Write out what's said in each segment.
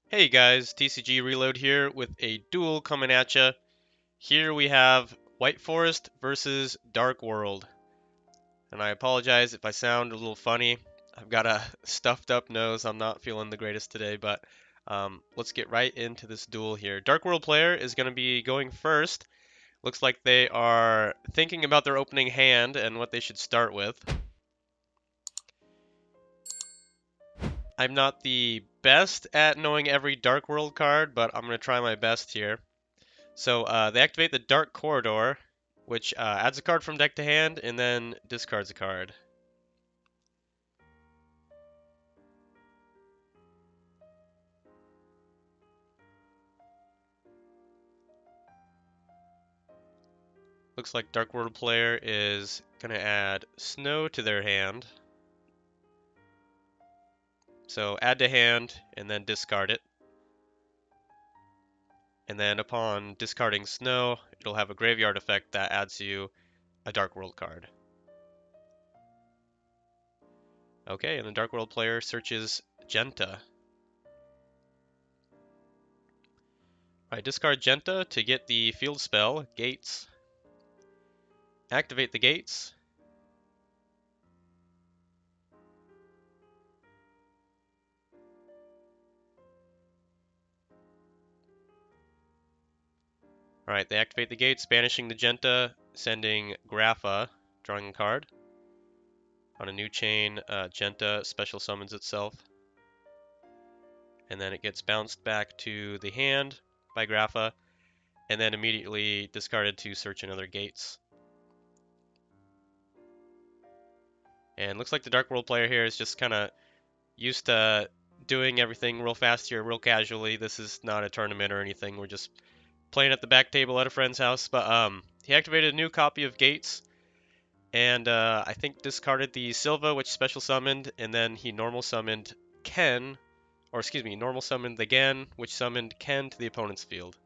Hey guys, TCG Reload here with a duel coming at ya. Here we have White Forest versus Dark World. And I apologize if I sound a little funny. I've got a stuffed up nose. I'm not feeling the greatest today, but let's get right into this duel here. Dark World player is going to be going first. Looks like they are thinking about their opening hand and what they should start with. I'm not the best at knowing every Dark World card, but I'm going to try my best here. So they activate the Dark Corridor, which adds a card from deck to hand and then discards a card. Looks like Dark World player is going to add Snow to their hand. So add to hand and then discard it. And then upon discarding Snow, it'll have a graveyard effect that adds you a Dark World card. Okay, and the Dark World player searches Genta. I discard Genta to get the field spell, Gates. Activate the Gates. Alright, they activate the Gates, banishing the Genta, sending Grapha, drawing a card. On a new chain, Genta special summons itself. And then it gets bounced back to the hand by Grapha, and then immediately discarded to search another Gates. And looks like the Dark World player here is just kind of used to doing everything real fast here, real casually. This is not a tournament or anything. We're just playing at the back table at a friend's house. But he activated a new copy of Gates, and I think discarded the Silva, which special summoned, and then he normal summoned Ken, or excuse me, normal summoned the Gan, which summoned Ken to the opponent's field.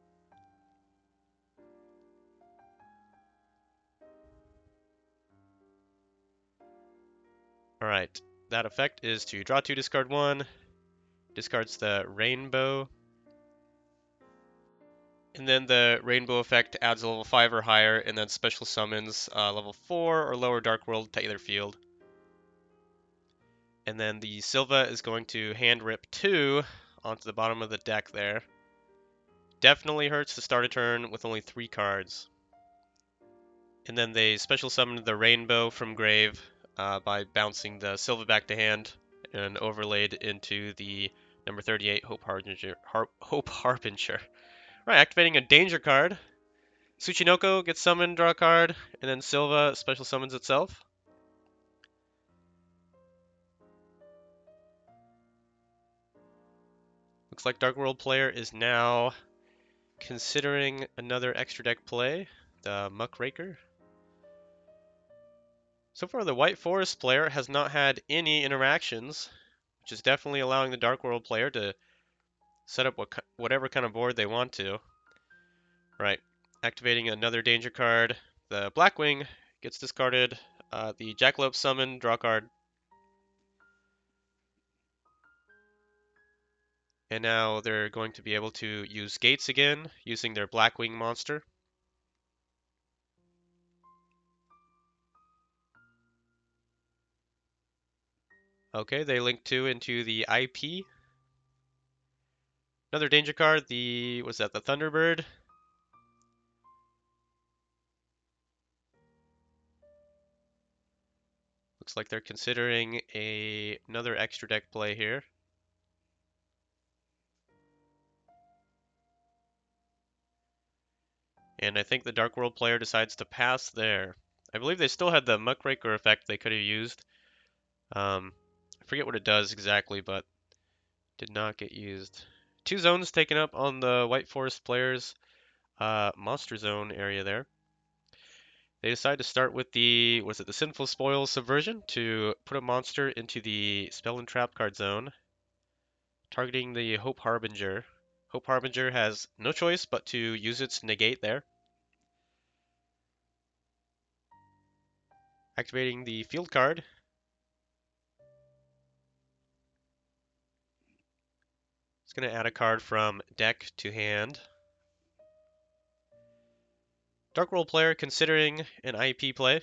Alright, that effect is to draw 2, discard 1, discards the Rainbow, and then the Rainbow effect adds a level 5 or higher, and then special summons level 4 or lower Dark World to either field. And then the Silva is going to hand rip 2 onto the bottom of the deck there. Definitely hurts to start a turn with only 3 cards. And then they special summoned the Rainbow from grave by bouncing the Silva back to hand and overlaid into the number 38 Hope Harbinger. Hope Harbinger. Right, activating a danger card. Tsuchinoko gets summoned, draw a card, and then Silva special summons itself. Looks like Dark World player is now considering another extra deck play, the Muckraker. So far, the White Forest player has not had any interactions, which is definitely allowing the Dark World player to set up whatever kind of board they want to. Right, activating another danger card. The Blackwing gets discarded. The Jackalope summon, draw card. And now they're going to be able to use Gates again, using their Blackwing monster. Okay, they link 2 into the IP. Another danger card, was that the Thunderbird? Looks like they're considering another extra deck play here. And I think the Dark World player decides to pass there. I believe they still had the Muckraker effect they could have used. I forget what it does exactly, but did not get used. 2 zones taken up on the White Forest player's monster zone area there. They decide to start with was it the Sinful Spoils Subversion to put a monster into the Spell and Trap card zone, targeting the Hope Harbinger. Hope Harbinger has no choice but to use its negate there. Activating the field card. It's going to add a card from deck to hand. Dark World player considering an IP play.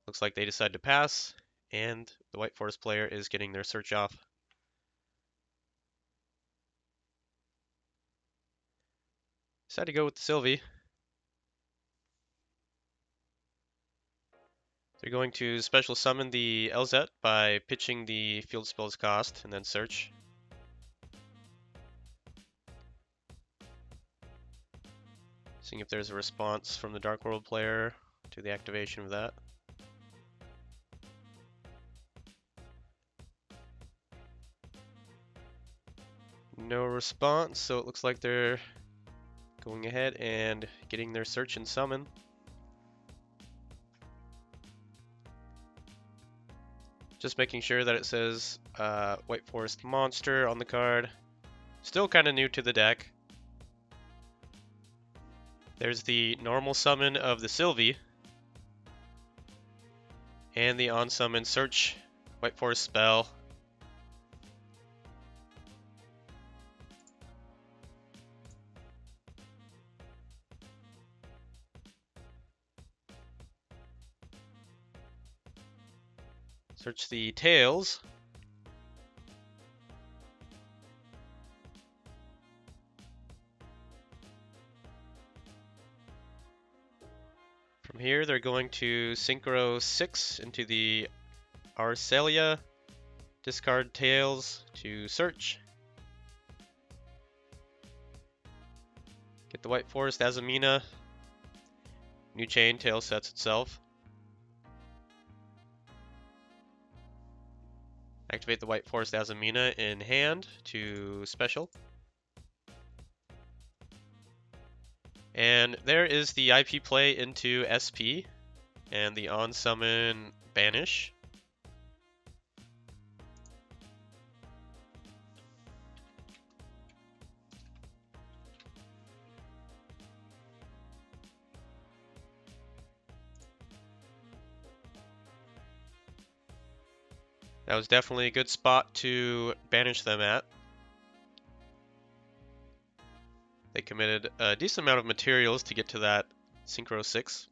Looks like they decide to pass, and the White Forest player is getting their search off. Decide to go with the Sylvie. They're going to special summon the LZ by pitching the field spell's cost and then search. Seeing if there's a response from the Dark World player to the activation of that. No response, so it looks like they're going ahead and getting their search and summon. Just making sure that it says White Forest Monster on the card. Still kind of new to the deck. There's the normal summon of the Sylvie. And the on-summon search White Forest spell. Search the tails. From here, they're going to Synchro 6 into the Arcelia, discard tails to search. Get the White Forest Azumina. New chain, tail sets itself. Activate the White Forest Azumina in hand to special. And there is the IP play into SP and the on-summon banish. That was definitely a good spot to banish them at. They committed a decent amount of materials to get to that Synchro 6.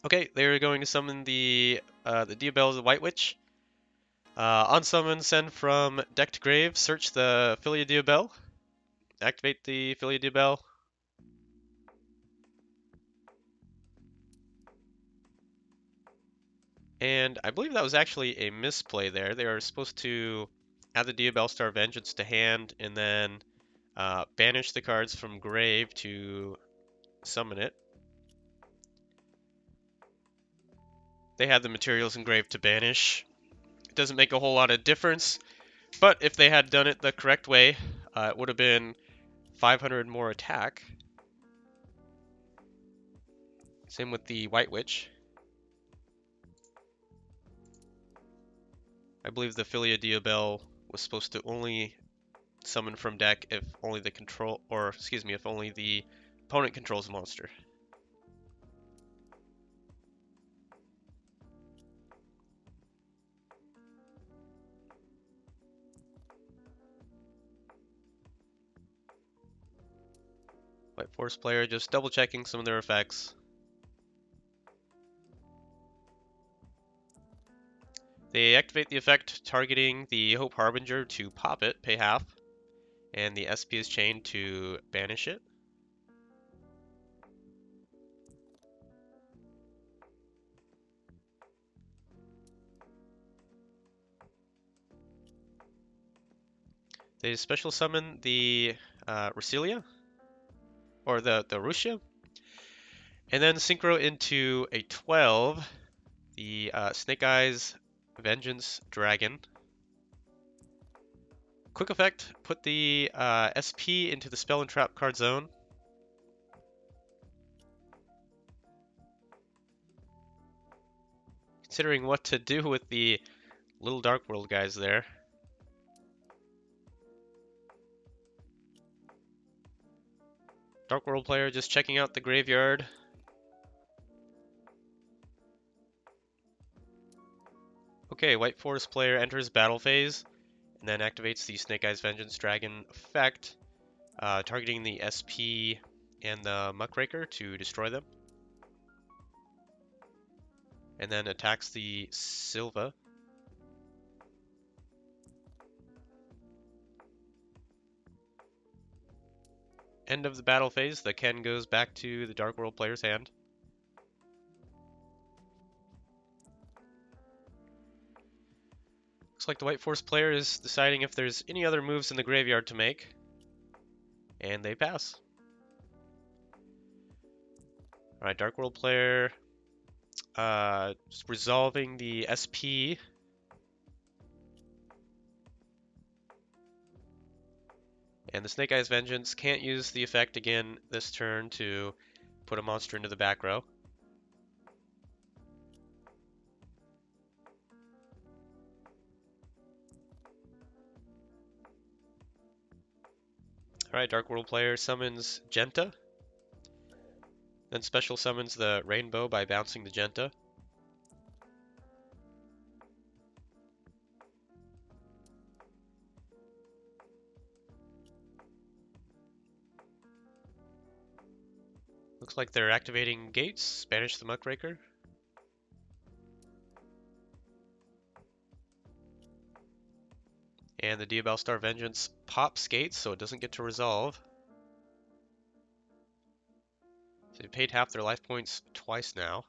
Okay, they're going to summon the Diabell's White Witch. On summon, send from deck to grave, search the Philia Diabell. Activate the Philia Diabell. And I believe that was actually a misplay there. They are supposed to add the diabellstar Vengeance to hand and then banish the cards from grave to summon it. They had the materials engraved to banish. It doesn't make a whole lot of difference, but if they had done it the correct way, it would have been 500 more attack. Same with the White Witch. I believe the Philia Diabell was supposed to only summon from deck if only the if only the opponent controls a monster. White Force player just double checking some of their effects. They activate the effect targeting the Hope Harbinger to pop it, pay half, and the SP is chained to banish it. They special summon the Roselia, or the Rusia, and then synchro into a 12, the Snake Eyes Vengeance Dragon. Quick effect, put the SP into the Spell and Trap card zone. Considering what to do with the little Dark World guys there. Dark World player just checking out the graveyard. Okay, White Forest player enters battle phase and then activates the Snake Eyes Vengeance Dragon effect, targeting the SP and the Muckraker to destroy them. And then attacks the Silva. End of the battle phase, the Ken goes back to the Dark World player's hand. Looks like the White Force player is deciding if there's any other moves in the graveyard to make. And they pass. Alright, Dark World player just resolving the SP. And the Snake Eyes Vengeance can't use the effect again this turn to put a monster into the back row. Alright, Dark World player summons Genta. Then special summons the Rainbow by bouncing the Genta. Looks like they're activating Gates, banish the Muckraker. And the Diabellstar Vengeance pops Gates, so it doesn't get to resolve. So they paid half their life points twice now.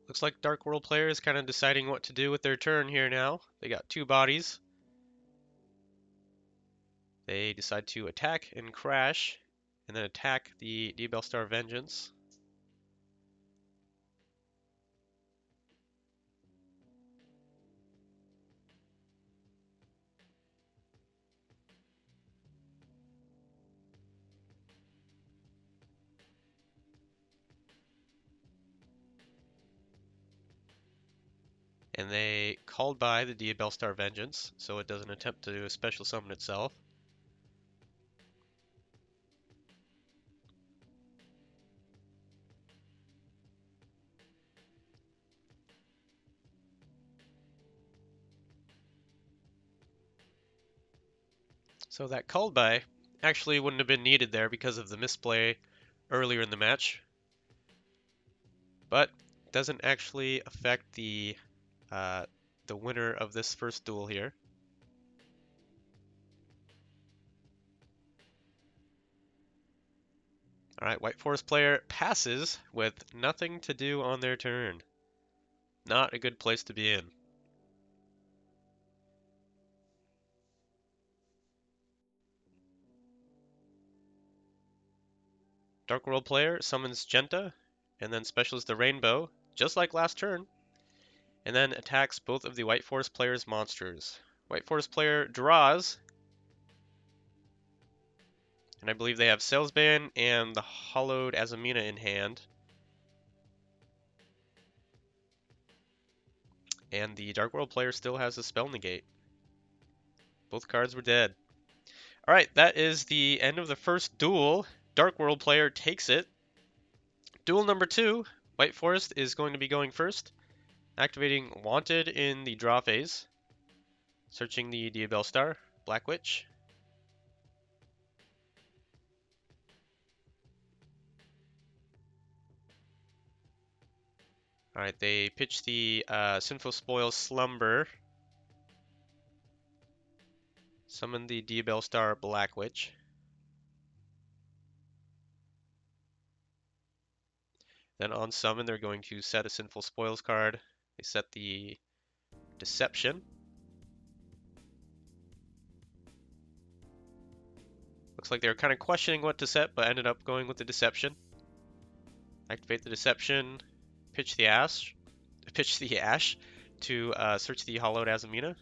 Looks like Dark World player is kind of deciding what to do with their turn here now. They got two bodies. They decide to attack and crash, and then attack the Diabellstar Vengeance. And they called by the Diabellstar Vengeance, so it doesn't attempt to do a special summon itself. So that called by actually wouldn't have been needed there because of the misplay earlier in the match, but doesn't actually affect the winner of this first duel here. Alright, White Forest player passes with nothing to do on their turn. Not a good place to be in. Dark World player summons Genta, and then specials the Rainbow, just like last turn, and then attacks both of the White Forest player's monsters. White Forest player draws, and I believe they have Salesman and the Hollowed Azamina in hand. And the Dark World player still has a Spell Negate. Both cards were dead. Alright, that is the end of the first duel. Dark World player takes it. Duel number 2, White Forest is going to be going first, activating Wanted in the draw phase, searching the Diabellstar, Black Witch. Alright, they pitch the Sinful Spoil Slumber, summon the Diabellstar, Black Witch. Then on summon, they're going to set a Sinful Spoils card. They set the Deception. Looks like they were kind of questioning what to set, but ended up going with the Deception. Activate the Deception, pitch the Ash, to search the hollowed Azamina,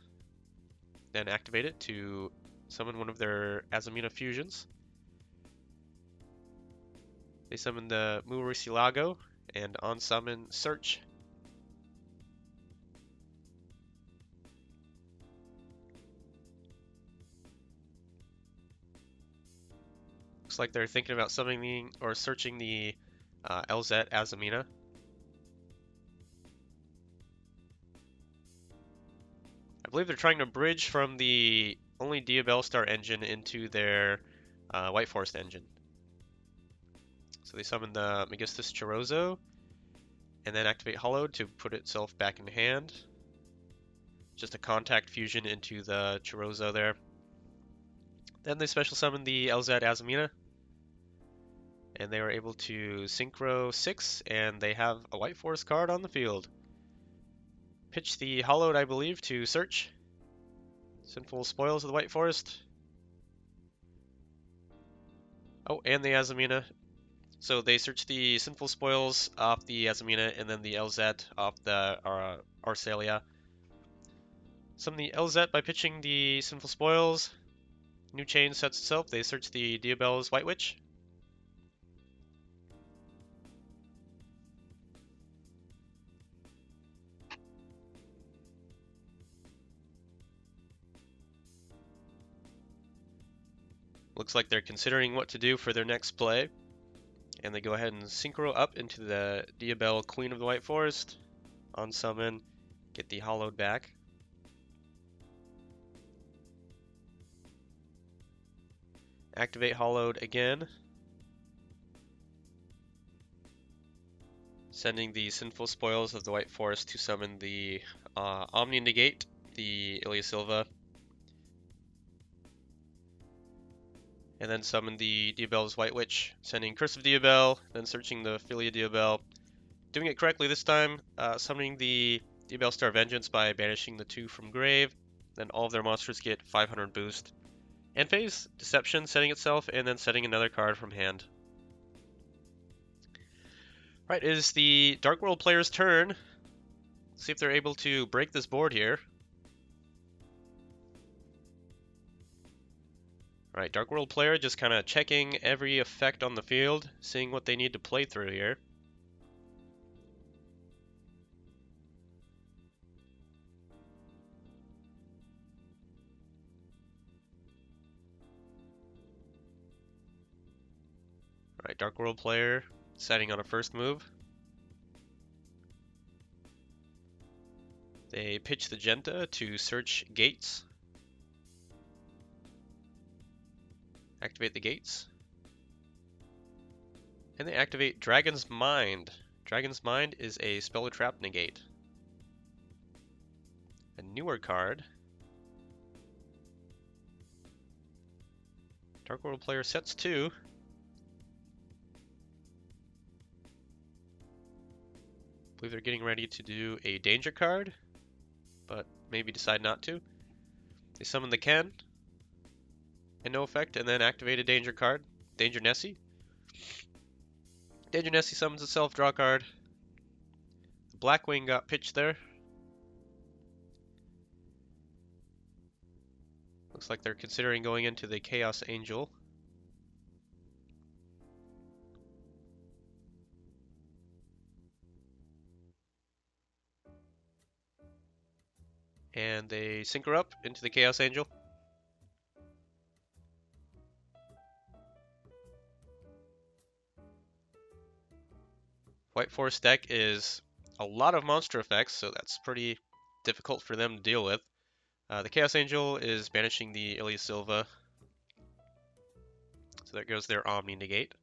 then activate it to summon one of their Azamina fusions. They summon the Murcielago and on summon search. Looks like they're thinking about summoning or searching the LZ Azamina. I believe they're trying to bridge from the only diabellstar engine into their White Forest engine. So they summon the Megistus Chorozo and then activate Hollowed to put itself back in hand. Just a contact fusion into the Chorozo there. Then they special summon the LZ Azamina. And they were able to Synchro 6, and they have a White Forest card on the field. Pitch the Hollowed, I believe, to search. Sinful Spoils of the White Forest. Oh, and the Azamina. So they search the Sinful Spoils off the Azamina, and then the LZ off the Arcelia. Summon the LZ by pitching the Sinful Spoils. New chain sets itself. They search the Diabell's White Witch. Looks like they're considering what to do for their next play. And they go ahead and synchro up into the Diabell Queen of the White Forest. On summon, get the Hollowed back. Activate Hollowed again. Sending the Sinful Spoils of the White Forest to summon the Omni Negate, the Silva. And then summon the Diabell's White Witch, sending Curse of Diabell, then searching the Philia Diabell. Doing it correctly this time, summoning the Diabellstar Vengeance by banishing the 2 from grave. Then all of their monsters get 500 boost. End phase, Deception setting itself, and then setting another card from hand. Right, it is the Dark World player's turn. Let's see if they're able to break this board here. Alright, Dark World player just kind of checking every effect on the field, seeing what they need to play through here. Alright, Dark World player setting on a first move. They pitch the Genta to search gates. Activate the gates. And they activate Dragon's Mind. Dragon's Mind is a Spell or Trap negate. A newer card. Dark World player sets 2. I believe they're getting ready to do a danger card, but maybe decide not to. They summon the Ken, and no effect, and then activate a danger card. Danger Nessie. Danger Nessie summons itself, draw a card. The Blackwing got pitched there. Looks like they're considering going into the Chaos Angel. And they synchro up into the Chaos Angel. White Forest deck is a lot of monster effects, so that's pretty difficult for them to deal with. The Chaos Angel is banishing the Silva. So there goes their Omni Negate.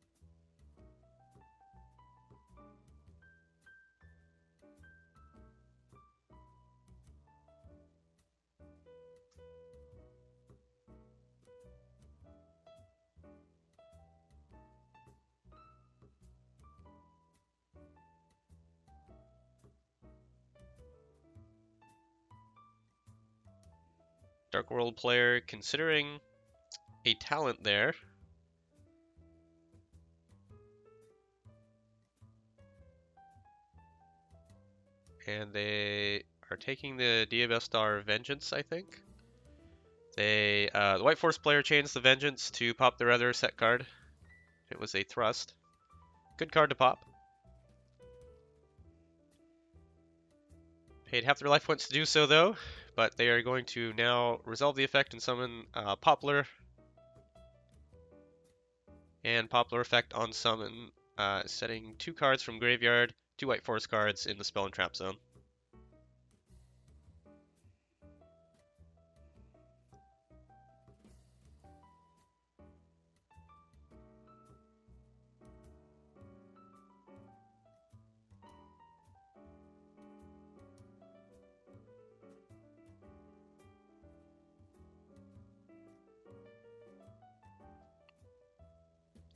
Dark World player considering a talent there. And they are taking the diabellstar Vengeance, I think. The White Force player chains the Vengeance to pop their other set card. It was a thrust. Good card to pop. Paid half their life points to do so, though, but they are going to now resolve the effect and summon Poplar. And Poplar effect on summon, setting 2 cards from graveyard, 2 White Force cards in the spell and trap zone.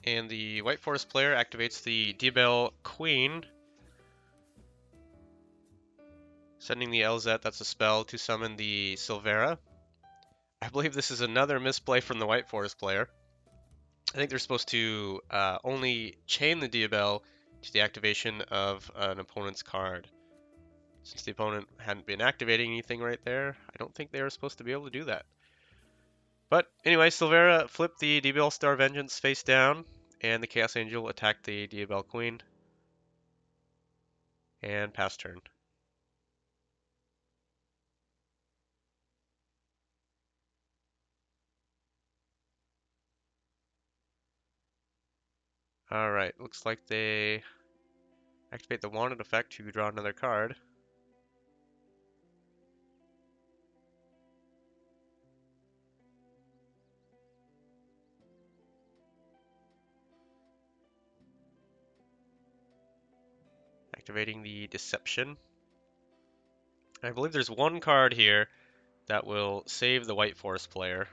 And the White Forest player activates the Diabell Queen, sending the LZ, that's a spell, to summon the Silvera. I believe this is another misplay from the White Forest player. I think they're supposed to only chain the Diabell to the activation of an opponent's card. Since the opponent hadn't been activating anything right there, I don't think they were supposed to be able to do that. But anyway, Silvera flipped the diabellstar Vengeance face down, and the Chaos Angel attacked the Diabell Queen. And pass turn. Alright, looks like they activate the wanted effect to draw another card. Activating the Deception. I believe there's one card here that will save the White Forest player.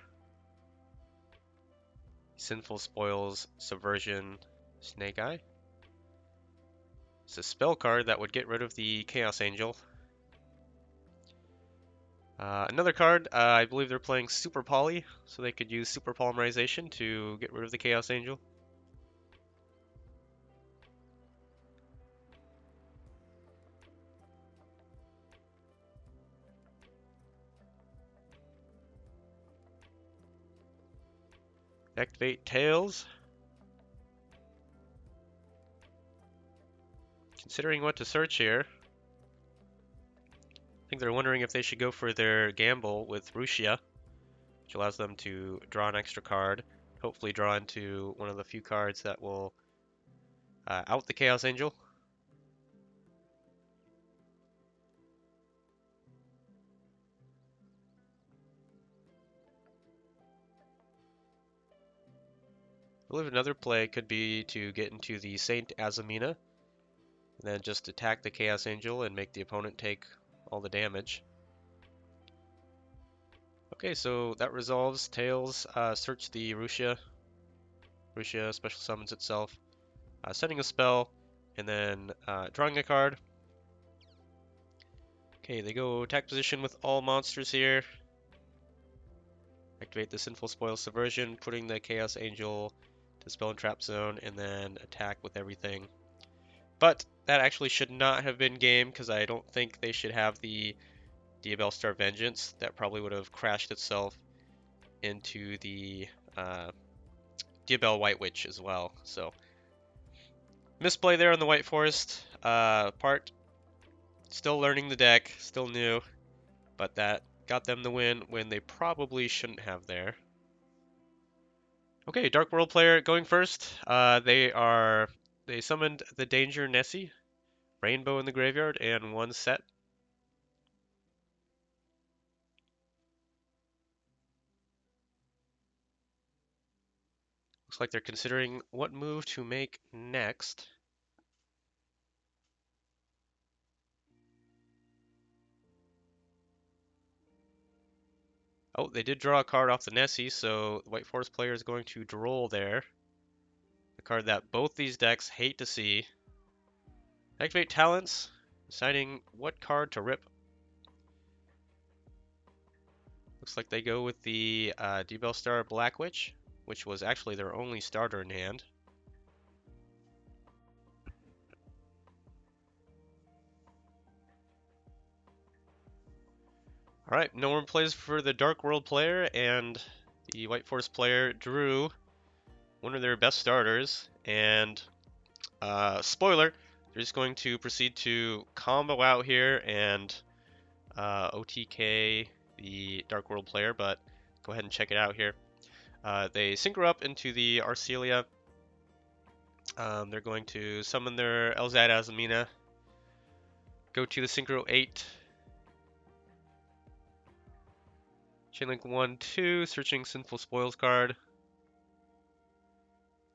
Sinful Spoils, Subversion, Snake Eye. It's a spell card that would get rid of the Chaos Angel. Another card, I believe they're playing Super Poly, so they could use Super Polymerization to get rid of the Chaos Angel. Activate Tails. Considering what to search here, I think they're wondering if they should go for their gamble with Rushia, which allows them to draw an extra card, hopefully draw into one of the few cards that will out the Chaos Angel. I believe another play could be to get into the Saint Azamina, and then just attack the Chaos Angel and make the opponent take all the damage. Okay, so that resolves. Tails, search the Rushia. Rushia special summons itself, sending a spell, and then drawing a card. Okay, they go attack position with all monsters here. Activate the Sinful Spoil Subversion, putting the Chaos Angel to spell and trap zone, and then attack with everything. But that actually should not have been game, because I don't think they should have the Diabellstar Vengeance. That probably would have crashed itself into the Diabell White Witch as well. So, misplay there on the White Forest part. Still learning the deck, still new, but that got them the win when they probably shouldn't have there. Okay, Dark World player going first. They summoned the Danger Nessie, Rainbow in the graveyard, and one set. Looks like they're considering what move to make next. Oh, they did draw a card off the Nessie, so the White Forest player is going to droll there. The card that both these decks hate to see. Activate Talents, deciding what card to rip. Looks like they go with the Diabellstar Black Witch, which was actually their only starter in hand. Alright, no more plays for the Dark World player, and the White Forest player drew one of their best starters, and spoiler, they're just going to proceed to combo out here and OTK the Dark World player, but go ahead and check it out here. They synchro up into the Arcelia. They're going to summon their Elzad Azamina, go to the Synchro 8, Chainlink 1, 2, searching Sinful Spoils card,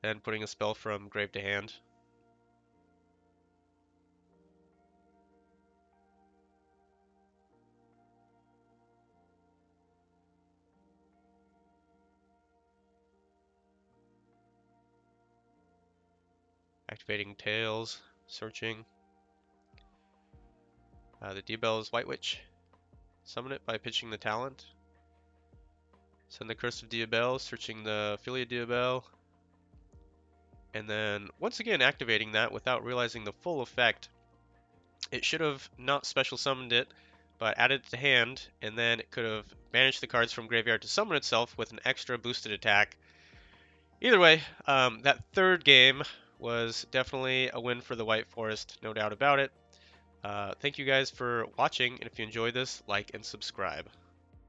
and putting a spell from grave to hand. Activating Tails, searching. The Diabell's White Witch. Summon it by pitching the talent. Send the Curse of Diabell, searching the Philia Diabell. And then, once again, activating that without realizing the full effect. It should have not special summoned it, but added it to hand, and then it could have banished the cards from graveyard to summon itself with an extra boosted attack. Either way, that third game was definitely a win for the White Forest, no doubt about it. Thank you guys for watching, and if you enjoyed this, like and subscribe.